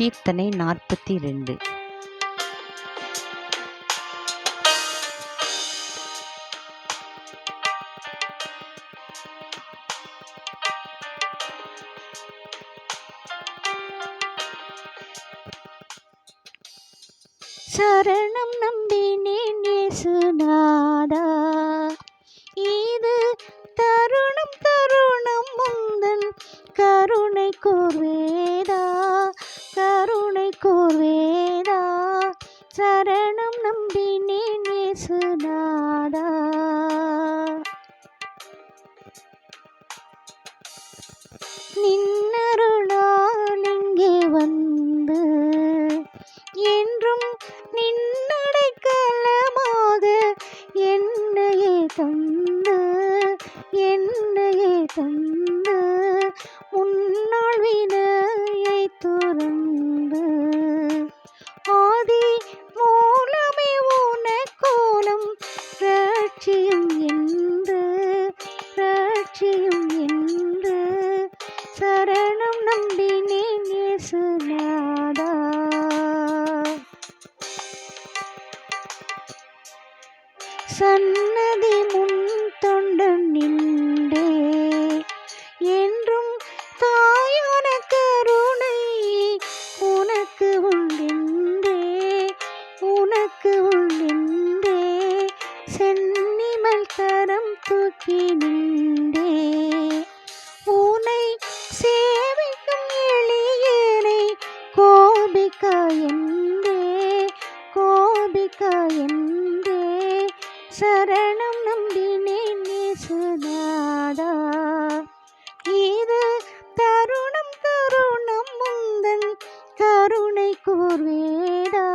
கீர்த்தனை 42. சரணம் நம்பினேன் இயேசுநாதா, இது தருணம் தருணம் முந்தன் கருணை கூர்வேதா, கருணை கூர்வேதா. சரணம் நம்பினேன் இயேசுநாதா. நின்னருளால் இங்கே வந்து என்றும் நின்னடைக்கலமாக என்னையே தந்து, என்னையே தந்து முன்னாள் வினையை துறந்து ஆதி மூலமே உனக்கோலம் ரட்சியும் என்று, ரட்சியும் என்று சரணம் நம்பினேன் இயேசுநாதா. சன்னதி முன் தொண்டன் நின்றே என்றும் தாயான கருணை உனக்கு உண்டென்றே, உனக்கு உண்டென்றே சென்னிமல் கரம் தூக்கி நின்றே உனை சேவிக்கும் எளியனை கோபிக்கா என்றே, கோபிக்கா என்றே சரணம் நம்பினேன் இயேசுநாதா. இது தருணம் தருணம் முந்தன் கருணை கூர்வேதா,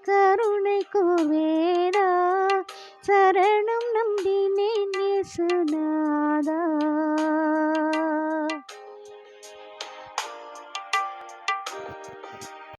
கருணை கூர்வேதா. சரணம்